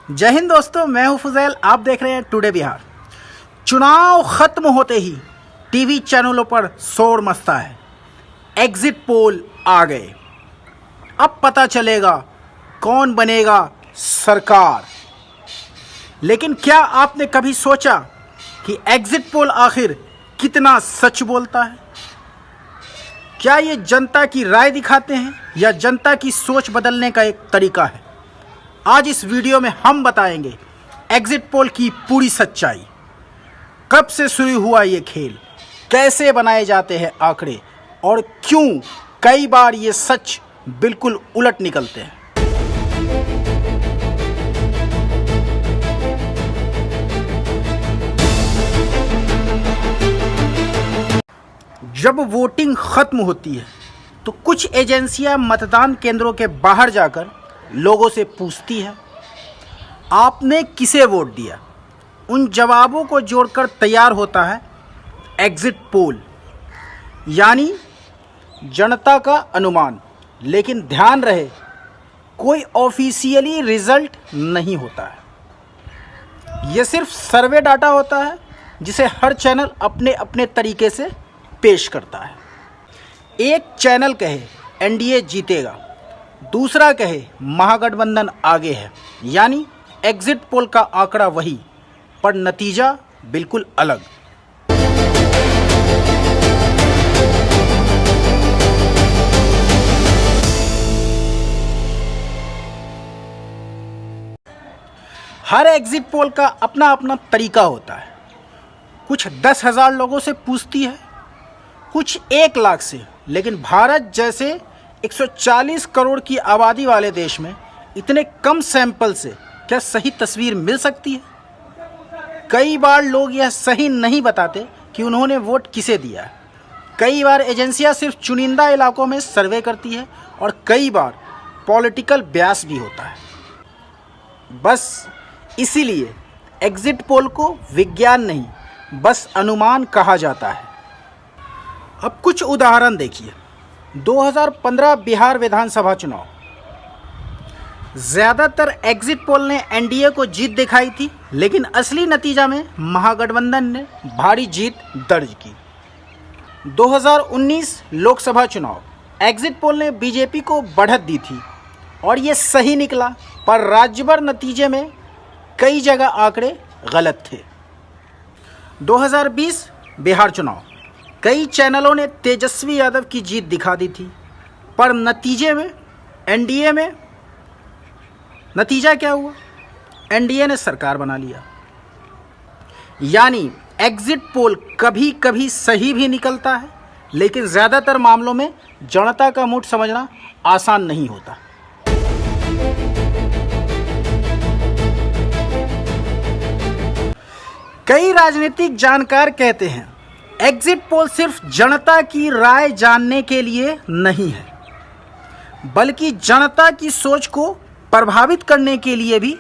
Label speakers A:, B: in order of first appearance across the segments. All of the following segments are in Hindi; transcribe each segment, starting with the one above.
A: जय हिंद दोस्तों, मैं हूं फुजैल। आप देख रहे हैं टुडे बिहार। चुनाव खत्म होते ही टीवी चैनलों पर शोर मचता है। एग्जिट पोल आ गए, अब पता चलेगा कौन बनेगा सरकार। लेकिन क्या आपने कभी सोचा कि एग्जिट पोल आखिर कितना सच बोलता है? क्या ये जनता की राय दिखाते हैं या जनता की सोच बदलने का एक तरीका है? आज इस वीडियो में हम बताएंगे एग्जिट पोल की पूरी सच्चाई। कब से शुरू हुआ ये खेल, कैसे बनाए जाते हैं आंकड़े और क्यों कई बार ये सच बिल्कुल उलट निकलते हैं। जब वोटिंग खत्म होती है तो कुछ एजेंसियां मतदान केंद्रों के बाहर जाकर लोगों से पूछती है, आपने किसे वोट दिया? उन जवाबों को जोड़कर तैयार होता है एग्जिट पोल, यानी जनता का अनुमान। लेकिन ध्यान रहे, कोई ऑफिशियली रिजल्ट नहीं होता है। यह सिर्फ सर्वे डाटा होता है जिसे हर चैनल अपने अपने तरीके से पेश करता है। एक चैनल कहे एनडीए जीतेगा, दूसरा कहे महागठबंधन आगे है, यानी एग्जिट पोल का आंकड़ा वही पर नतीजा बिल्कुल अलग। हर एग्जिट पोल का अपना अपना तरीका होता है। कुछ 10,000 लोगों से पूछती है, कुछ 1 लाख से। लेकिन भारत जैसे 140 करोड़ की आबादी वाले देश में इतने कम सैंपल से क्या सही तस्वीर मिल सकती है? कई बार लोग यह सही नहीं बताते कि उन्होंने वोट किसे दिया है। कई बार एजेंसियां सिर्फ चुनिंदा इलाकों में सर्वे करती है और कई बार पॉलिटिकल ब्यास भी होता है। बस इसीलिए एग्जिट पोल को विज्ञान नहीं, बस अनुमान कहा जाता है। अब कुछ उदाहरण देखिए। 2015 बिहार विधानसभा चुनाव, ज़्यादातर एग्जिट पोल ने एनडीए को जीत दिखाई थी, लेकिन असली नतीजा में महागठबंधन ने भारी जीत दर्ज की। 2019 लोकसभा चुनाव, एग्जिट पोल ने बीजेपी को बढ़त दी थी और ये सही निकला, पर राज्य भर नतीजे में कई जगह आंकड़े गलत थे। 2020 बिहार चुनाव, कई चैनलों ने तेजस्वी यादव की जीत दिखा दी थी, पर नतीजे में एनडीए में नतीजा क्या हुआ? एनडीए ने सरकार बना लिया। यानी एग्जिट पोल कभी कभी सही भी निकलता है, लेकिन ज़्यादातर मामलों में जनता का मूड समझना आसान नहीं होता। कई राजनीतिक जानकार कहते हैं एग्जिट पोल सिर्फ जनता की राय जानने के लिए नहीं है, बल्कि जनता की सोच को प्रभावित करने के लिए भी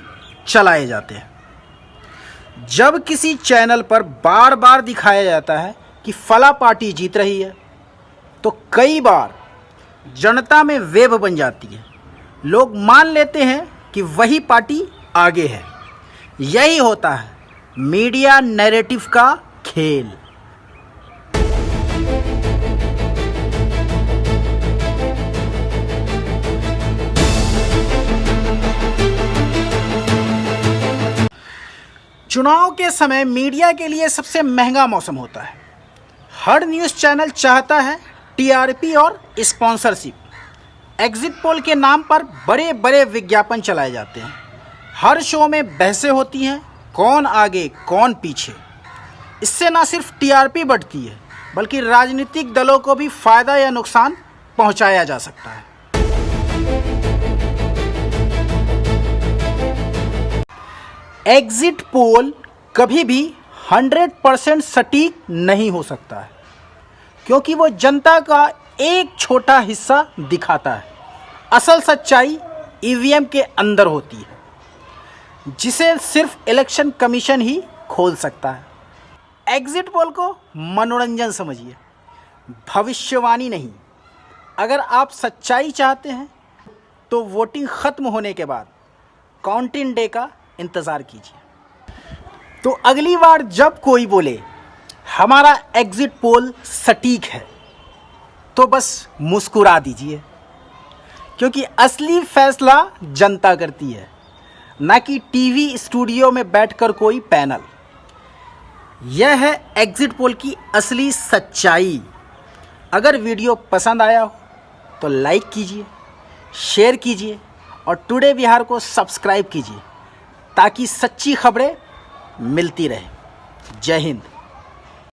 A: चलाए जाते हैं। जब किसी चैनल पर बार बार दिखाया जाता है कि फला पार्टी जीत रही है, तो कई बार जनता में वेव बन जाती है। लोग मान लेते हैं कि वही पार्टी आगे है। यही होता है मीडिया नैरेटिव का खेल। चुनाव के समय मीडिया के लिए सबसे महंगा मौसम होता है। हर न्यूज़ चैनल चाहता है टीआरपी और स्पॉन्सरशिप। एग्जिट पोल के नाम पर बड़े बड़े विज्ञापन चलाए जाते हैं। हर शो में बहसें होती हैं, कौन आगे कौन पीछे। इससे ना सिर्फ टीआरपी बढ़ती है, बल्कि राजनीतिक दलों को भी फायदा या नुकसान पहुंचाया जा सकता है। एग्जिट पोल कभी भी 100% सटीक नहीं हो सकता है, क्योंकि वो जनता का एक छोटा हिस्सा दिखाता है। असल सच्चाई ईवीएम के अंदर होती है, जिसे सिर्फ इलेक्शन कमीशन ही खोल सकता है। एग्जिट पोल को मनोरंजन समझिए, भविष्यवाणी नहीं। अगर आप सच्चाई चाहते हैं तो वोटिंग खत्म होने के बाद काउंटिंग डे का इंतज़ार कीजिए। तो अगली बार जब कोई बोले हमारा एग्जिट पोल सटीक है, तो बस मुस्कुरा दीजिए, क्योंकि असली फैसला जनता करती है, ना कि टीवी स्टूडियो में बैठकर कोई पैनल। यह है एग्जिट पोल की असली सच्चाई। अगर वीडियो पसंद आया हो तो लाइक कीजिए, शेयर कीजिए और टुडे बिहार को सब्सक्राइब कीजिए, ताकि सच्ची खबरें मिलती रहें। जय हिंद।